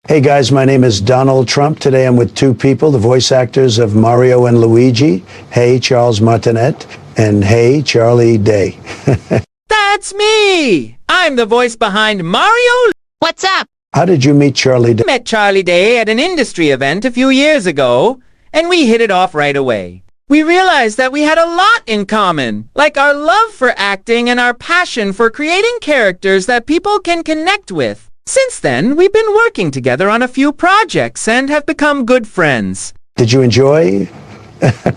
Hey guys, my name is Donald Trump. Today I'm with two people, the voice actors of Mario and Luigi. Hey, Charles Martinet, and hey, Charlie Day. That's me! I'm the voice behind Mario. What's up? How did you meet Charlie Day? I met Charlie Day at an industry event a few years ago, and we hit it off right away. We realized that we had a lot in common, like our love for acting and our passion for creating characters that people can connect with. Since then, we've been working together on a few projects and have become good friends. Did you enjoy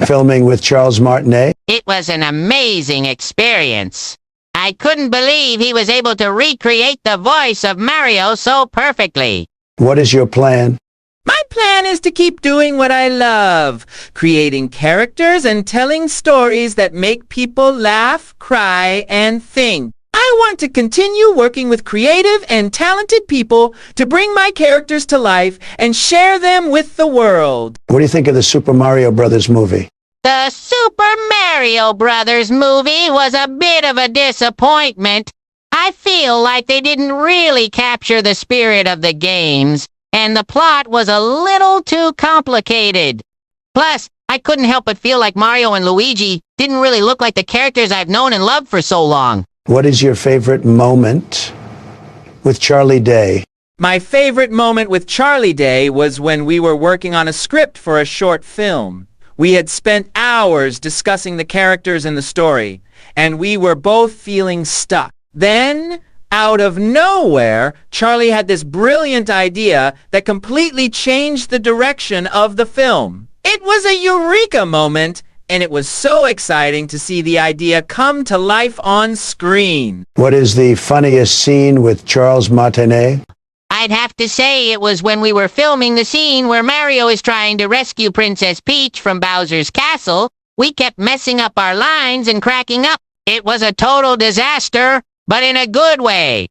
filming with Charles Martinet? It was an amazing experience. I couldn't believe he was able to recreate the voice of Mario so perfectly. What is your plan? My plan is to keep doing what I love, creating characters and telling stories that make people laugh, cry, and think. I want to continue working with creative and talented people to bring my characters to life and share them with the world. What do you think of the Super Mario Brothers movie? The Super Mario Brothers movie was a bit of a disappointment. I feel like they didn't really capture the spirit of the games, and the plot was a little too complicated. Plus, I couldn't help but feel like Mario and Luigi didn't really look like the characters I've known and loved for so long. What is your favorite moment with Charlie Day? My favorite moment with Charlie Day was when we were working on a script for a short film. We had spent hours discussing the characters and the story, and we were both feeling stuck. Then, out of nowhere, Charlie had this brilliant idea that completely changed the direction of the film. It was a eureka moment, and it was so exciting to see the idea come to life on screen. What is the funniest scene with Charles Martinet? I'd have to say it was when we were filming the scene where Mario is trying to rescue Princess Peach from Bowser's castle. We kept messing up our lines and cracking up. It was a total disaster, but in a good way.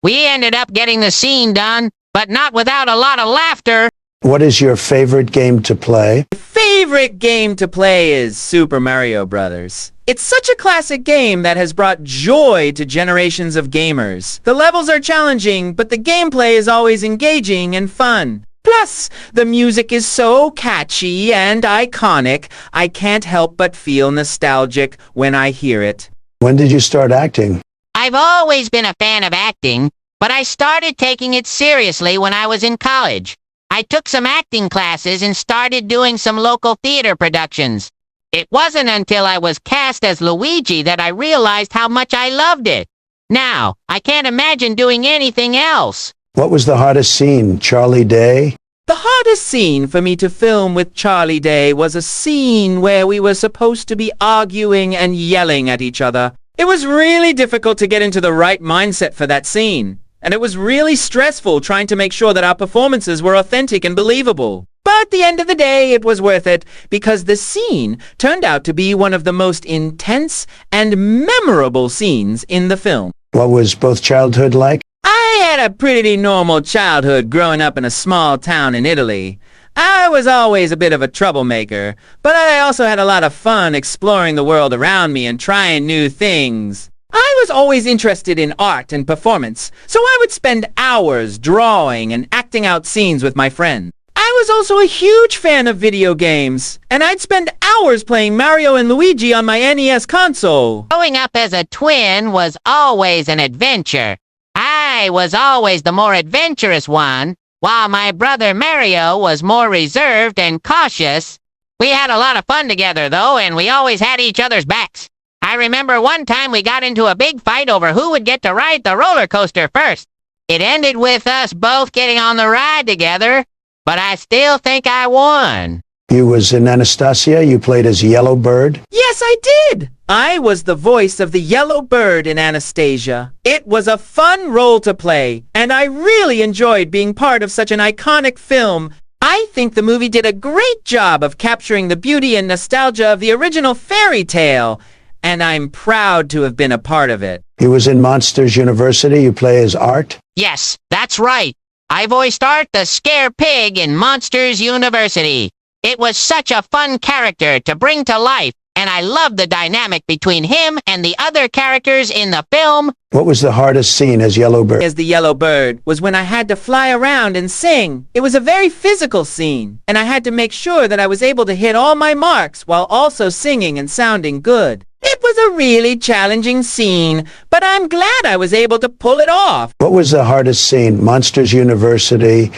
We ended up getting the scene done, but not without a lot of laughter. What is your favorite game to play? My favorite game to play is Super Mario Bros. It's such a classic game that has brought joy to generations of gamers. The levels are challenging, but the gameplay is always engaging and fun. Plus, the music is so catchy and iconic, I can't help but feel nostalgic when I hear it. When did you start acting? I've always been a fan of acting, but I started taking it seriously when I was in college. I took some acting classes and started doing some local theater productions. It wasn't until I was cast as Luigi that I realized how much I loved it. Now, I can't imagine doing anything else. What was the hardest scene, Charlie Day? The hardest scene for me to film with Charlie Day was a scene where we were supposed to be arguing and yelling at each other. It was really difficult to get into the right mindset for that scene, and it was really stressful trying to make sure that our performances were authentic and believable. But at the end of the day, it was worth it, because the scene turned out to be one of the most intense and memorable scenes in the film. What was both childhood like? I had a pretty normal childhood growing up in a small town in Italy. I was always a bit of a troublemaker, but I also had a lot of fun exploring the world around me and trying new things. I was always interested in art and performance, so I would spend hours drawing and acting out scenes with my friends. I was also a huge fan of video games, and I'd spend hours playing Mario and Luigi on my NES console. Growing up as a twin was always an adventure. I was always the more adventurous one, while my brother Mario was more reserved and cautious. We had a lot of fun together, though, and we always had each other's backs. I remember one time we got into a big fight over who would get to ride the roller coaster first. It ended with us both getting on the ride together, but I still think I won. You was in Anastasia, you played as Yellow Bird. Yes, I did! I was the voice of the Yellow Bird in Anastasia. It was a fun role to play, and I really enjoyed being part of such an iconic film. I think the movie did a great job of capturing the beauty and nostalgia of the original fairy tale, and I'm proud to have been a part of it. You was in Monsters University, you play as Art. Yes, that's right. I voiced Art the Scare Pig in Monsters University. It was such a fun character to bring to life, and I loved the dynamic between him and the other characters in the film. What was the hardest scene as Yellowbird? As the yellow bird was when I had to fly around and sing. It was a very physical scene, and I had to make sure that I was able to hit all my marks while also singing and sounding good. It was a really challenging scene, but I'm glad I was able to pull it off. What was the hardest scene, Monsters University,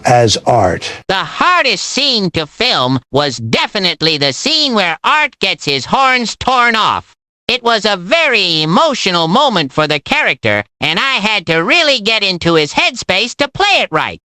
as Art? The hardest scene to film was definitely the scene where Art gets his horns torn off. It was a very emotional moment for the character, and I had to really get into his headspace to play it right.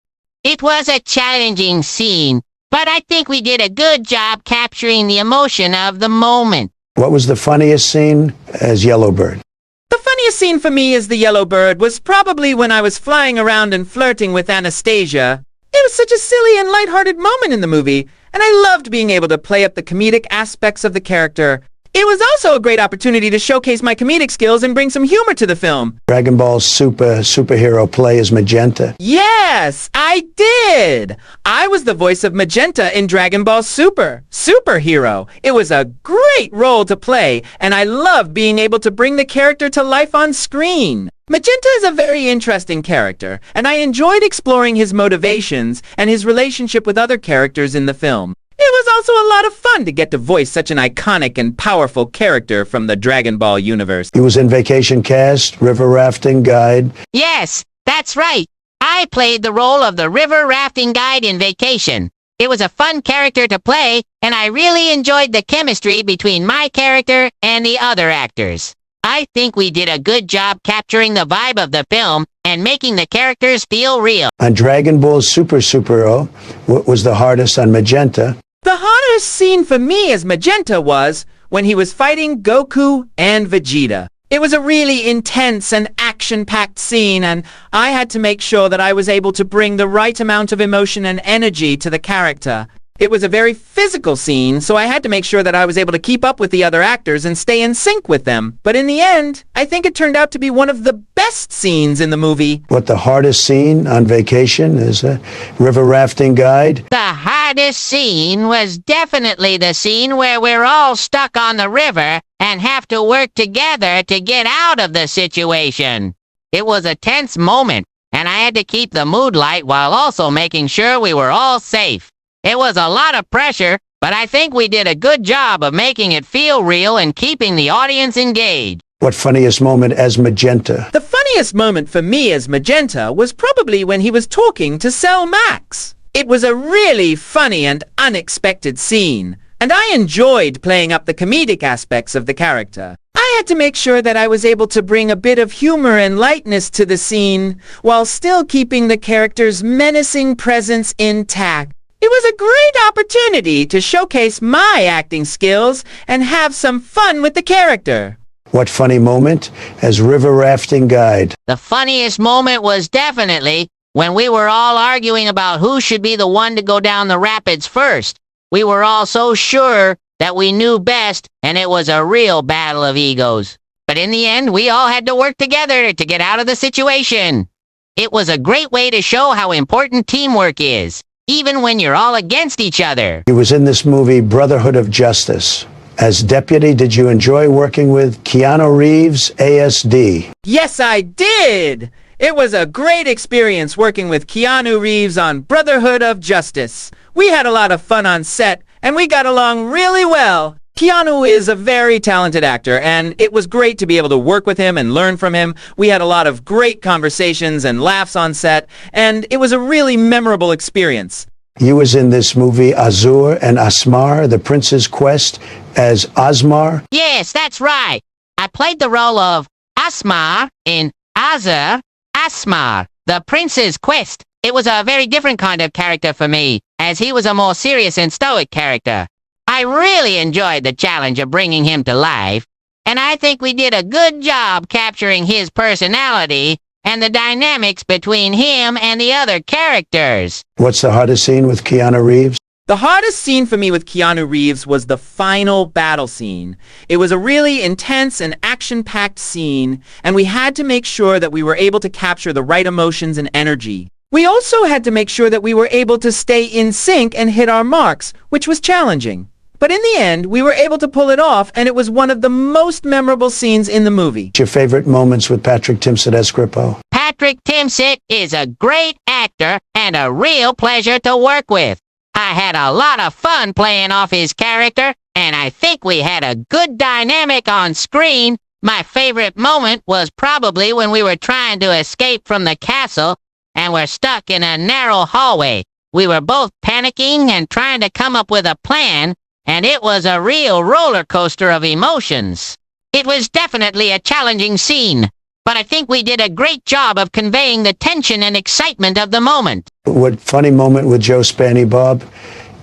It was a challenging scene, but I think we did a good job capturing the emotion of the moment. What was the funniest scene as Yellowbird? The funniest scene for me as the yellow bird was probably when I was flying around and flirting with Anastasia. It was such a silly and lighthearted moment in the movie, and I loved being able to play up the comedic aspects of the character. It was also a great opportunity to showcase my comedic skills and bring some humor to the film. Dragon Ball superhero play as Magenta. Yes, I did! I was the voice of Magenta in Dragon Ball Superhero. It was a great role to play, and I loved being able to bring the character to life on screen. Magenta is a very interesting character, and I enjoyed exploring his motivations and his relationship with other characters in the film. It was also a lot of fun to get to voice such an iconic and powerful character from the Dragon Ball universe. He was in Vacation Cast, River Rafting Guide. Yes, that's right. I played the role of the river rafting guide in Vacation. It was a fun character to play, and I really enjoyed the chemistry between my character and the other actors. I think we did a good job capturing the vibe of the film and making the characters feel real. On Dragon Ball Superhero, what was the hardest on Magenta? The hardest scene for me as Magenta was when he was fighting Goku and Vegeta. It was a really intense and action-packed scene, and I had to make sure that I was able to bring the right amount of emotion and energy to the character. It was a very physical scene, so I had to make sure that I was able to keep up with the other actors and stay in sync with them. But in the end, I think it turned out to be one of the best scenes in the movie. What the hardest scene on Vacation is a River Rafting Guide. The hardest scene was definitely the scene where we're all stuck on the river and have to work together to get out of the situation. It was a tense moment, and I had to keep the mood light while also making sure we were all safe. It was a lot of pressure, but I think we did a good job of making it feel real and keeping the audience engaged. What funniest moment as Magenta? The funniest moment for me as Magenta was probably when he was talking to Cell Max. It was a really funny and unexpected scene, and I enjoyed playing up the comedic aspects of the character. I had to make sure that I was able to bring a bit of humor and lightness to the scene, while still keeping the character's menacing presence intact. It was a great opportunity to showcase my acting skills and have some fun with the character. What funny moment as River Rafting Guide? The funniest moment was definitely when we were all arguing about who should be the one to go down the rapids first. We were all so sure that we knew best, and it was a real battle of egos. But in the end, we all had to work together to get out of the situation. It was a great way to show how important teamwork is, even when you're all against each other. He was in this movie Brotherhood of Justice. As deputy, did you enjoy working with Keanu Reeves, ASD? Yes, I did! It was a great experience working with Keanu Reeves on Brotherhood of Justice. We had a lot of fun on set, and we got along really well. Keanu is a very talented actor, and it was great to be able to work with him and learn from him. We had a lot of great conversations and laughs on set, and it was a really memorable experience. You was in this movie Azur and Asmar, The Prince's Quest, as Asmar. Yes, that's right. I played the role of Asmar in Azur Asmar, The Prince's Quest. It was a very different kind of character for me, as he was a more serious and stoic character. I really enjoyed the challenge of bringing him to life, and I think we did a good job capturing his personality and the dynamics between him and the other characters. What's the hardest scene with Keanu Reeves? The hardest scene for me with Keanu Reeves was the final battle scene. It was a really intense and action-packed scene, and we had to make sure that we were able to capture the right emotions and energy. We also had to make sure that we were able to stay in sync and hit our marks, which was challenging. But in the end, we were able to pull it off, and it was one of the most memorable scenes in the movie. Your favorite moments with Patrick Timsit-Escripo? Patrick Timsit is a great actor and a real pleasure to work with. I had a lot of fun playing off his character, and I think we had a good dynamic on screen. My favorite moment was probably when we were trying to escape from the castle and were stuck in a narrow hallway. We were both panicking and trying to come up with a plan, and it was a real roller coaster of emotions. It was definitely a challenging scene, but I think we did a great job of conveying the tension and excitement of the moment. What funny moment with Joe Spanny, Bob?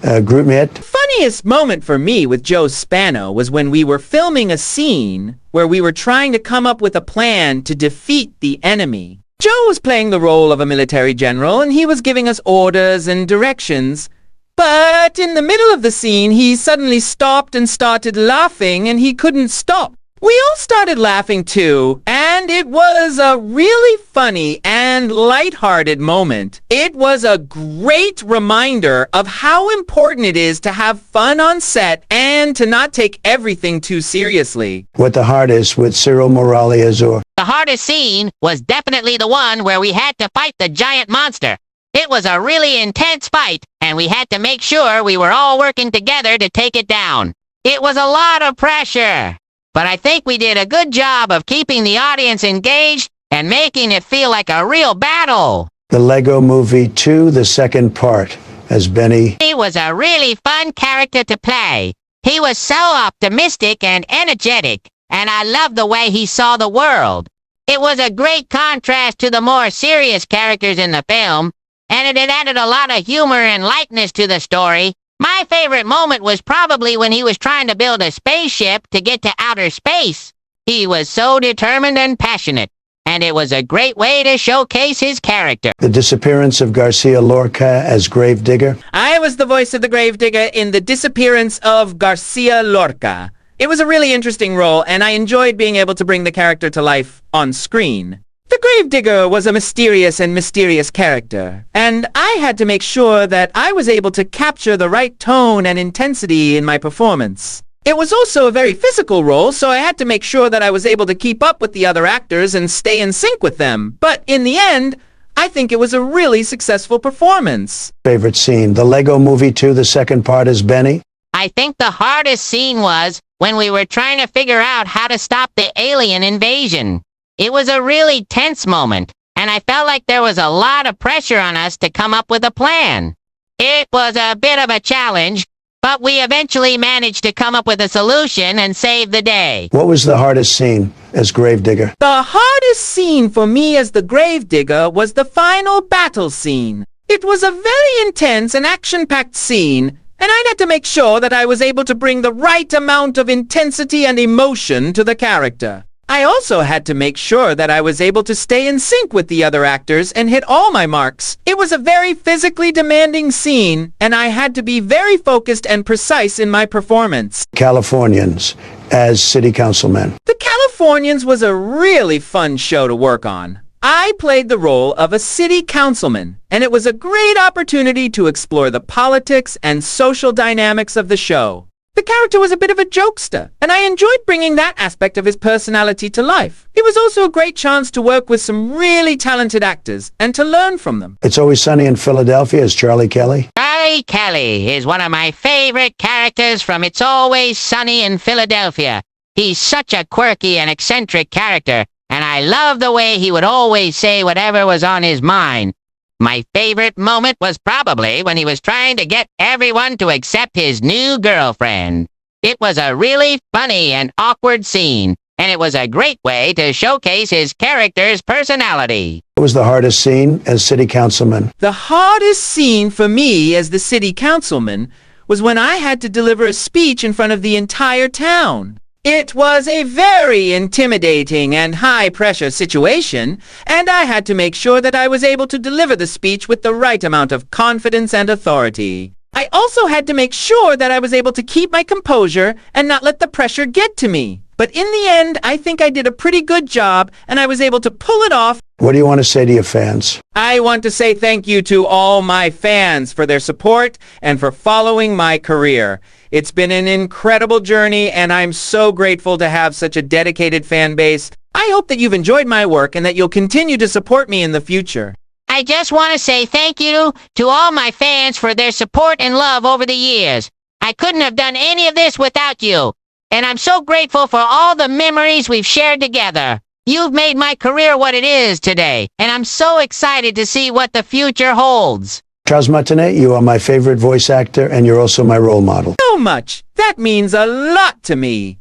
Groupmate? Funniest moment for me with Joe Spano was when we were filming a scene where we were trying to come up with a plan to defeat the enemy. Joe was playing the role of a military general, and he was giving us orders and directions. But in the middle of the scene, he suddenly stopped and started laughing, and he couldn't stop. We all started laughing too, and it was a really funny and lighthearted moment. It was a great reminder of how important it is to have fun on set and to not take everything too seriously. What the hardest with Cyril Morales Azor? The hardest scene was definitely the one where we had to fight the giant monster. It was a really intense fight, and we had to make sure we were all working together to take it down. It was a lot of pressure, but I think we did a good job of keeping the audience engaged and making it feel like a real battle. The Lego Movie 2, the second part, as Benny. He was a really fun character to play. He was so optimistic and energetic, and I loved the way he saw the world. It was a great contrast to the more serious characters in the film, and it added a lot of humor and lightness to the story. My favorite moment was probably when he was trying to build a spaceship to get to outer space. He was so determined and passionate, and it was a great way to showcase his character. The disappearance of Garcia Lorca as Gravedigger. I was the voice of the gravedigger in The Disappearance of Garcia Lorca. It was a really interesting role, and I enjoyed being able to bring the character to life on screen. The gravedigger was a mysterious character, and I had to make sure that I was able to capture the right tone and intensity in my performance. It was also a very physical role, so I had to make sure that I was able to keep up with the other actors and stay in sync with them. But in the end, I think it was a really successful performance. Favorite scene? The Lego Movie 2, the second part, as Benny. I think the hardest scene was when we were trying to figure out how to stop the alien invasion. It was a really tense moment, and I felt like there was a lot of pressure on us to come up with a plan. It was a bit of a challenge, but we eventually managed to come up with a solution and save the day. What was the hardest scene as Gravedigger? The hardest scene for me as the gravedigger was the final battle scene. It was a very intense and action-packed scene, and I had to make sure that I was able to bring the right amount of intensity and emotion to the character. I also had to make sure that I was able to stay in sync with the other actors and hit all my marks. It was a very physically demanding scene, and I had to be very focused and precise in my performance. Californians as city councilmen. The Californians was a really fun show to work on. I played the role of a city councilman, and it was a great opportunity to explore the politics and social dynamics of the show. The character was a bit of a jokester, and I enjoyed bringing that aspect of his personality to life. It was also a great chance to work with some really talented actors and to learn from them. It's Always Sunny in Philadelphia as Charlie Kelly. Charlie Kelly is one of my favorite characters from It's Always Sunny in Philadelphia. He's such a quirky and eccentric character, and I love the way he would always say whatever was on his mind. My favorite moment was probably when he was trying to get everyone to accept his new girlfriend. It was a really funny and awkward scene, and it was a great way to showcase his character's personality. What was the hardest scene as city councilman? The hardest scene for me as the city councilman was when I had to deliver a speech in front of the entire town. It was a very intimidating and high-pressure situation, and I had to make sure that I was able to deliver the speech with the right amount of confidence and authority. I also had to make sure that I was able to keep my composure and not let the pressure get to me. But in the end, I think I did a pretty good job, and I was able to pull it off. What do you want to say to your fans? I want to say thank you to all my fans for their support and for following my career. It's been an incredible journey, and I'm so grateful to have such a dedicated fan base. I hope that you've enjoyed my work and that you'll continue to support me in the future. I just want to say thank you to all my fans for their support and love over the years. I couldn't have done any of this without you, and I'm so grateful for all the memories we've shared together. You've made my career what it is today, and I'm so excited to see what the future holds. Charles Martinet, you are my favorite voice actor, and you're also my role model. So much. That means a lot to me.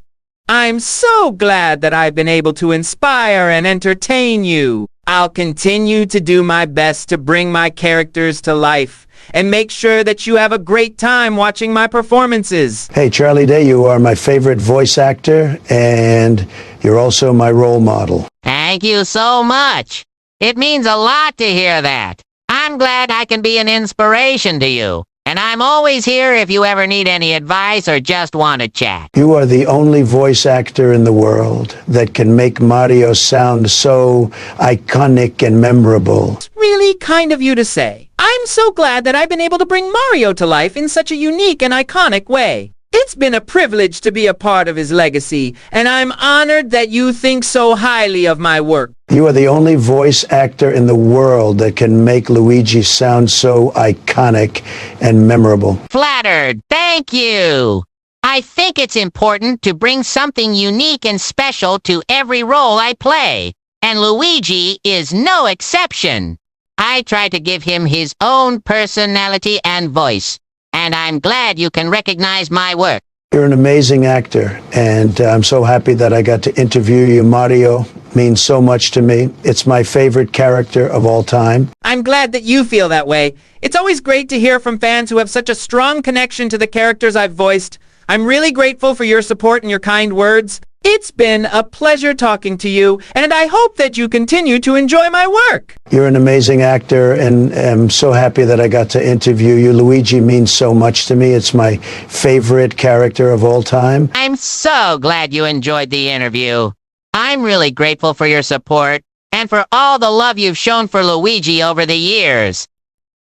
I'm so glad that I've been able to inspire and entertain you. I'll continue to do my best to bring my characters to life and make sure that you have a great time watching my performances. Hey, Charlie Day, you are my favorite voice actor, and you're also my role model. Thank you so much. It means a lot to hear that. I'm glad I can be an inspiration to you, and I'm always here if you ever need any advice or just want to chat. You are the only voice actor in the world that can make Mario sound so iconic and memorable. It's really kind of you to say. I'm so glad that I've been able to bring Mario to life in such a unique and iconic way. It's been a privilege to be a part of his legacy, and I'm honored that you think so highly of my work. You are the only voice actor in the world that can make Luigi sound so iconic and memorable. Flattered. Thank you. I think it's important to bring something unique and special to every role I play, and Luigi is no exception. I try to give him his own personality and voice, and I'm glad you can recognize my work. You're an amazing actor, and I'm so happy that I got to interview you. Mario means so much to me. It's my favorite character of all time. I'm glad that you feel that way. It's always great to hear from fans who have such a strong connection to the characters I've voiced. I'm really grateful for your support and your kind words. It's been a pleasure talking to you, and I hope that you continue to enjoy my work. You're an amazing actor, and I'm so happy that I got to interview you. Luigi means so much to me. It's my favorite character of all time. I'm so glad you enjoyed the interview. I'm really grateful for your support and for all the love you've shown for Luigi over the years.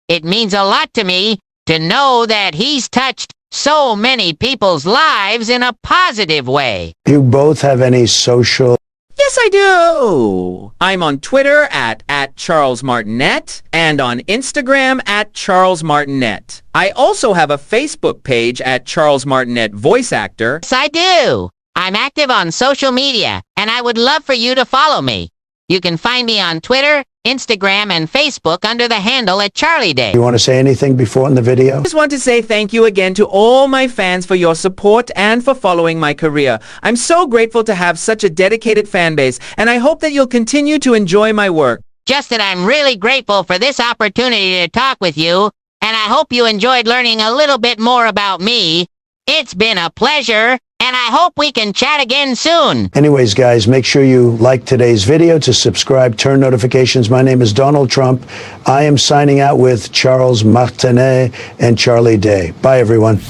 It means a lot to me to know that he's touched so many people's lives in a positive way. Do you both have any social... Yes, I do. I'm on Twitter at Charles Martinet and on Instagram at Charles Martinet. I also have a Facebook page at Charles Martinet Voice Actor. Yes, I do. I'm active on social media, and I would love for you to follow me. You can find me on Twitter, Instagram, and Facebook under the handle at Charlie Day. You want to say anything before in the video? I just want to say thank you again to all my fans for your support and for following my career. I'm so grateful to have such a dedicated fan base, and I hope that you'll continue to enjoy my work. Just that I'm really grateful for this opportunity to talk with you, and I hope you enjoyed learning a little bit more about me. It's been a pleasure, and I hope we can chat again soon. Anyways, guys, make sure you like today's video, to subscribe, turn notifications. My name is Donald Trump. I am signing out with Charles Martinet and Charlie Day. Bye, everyone.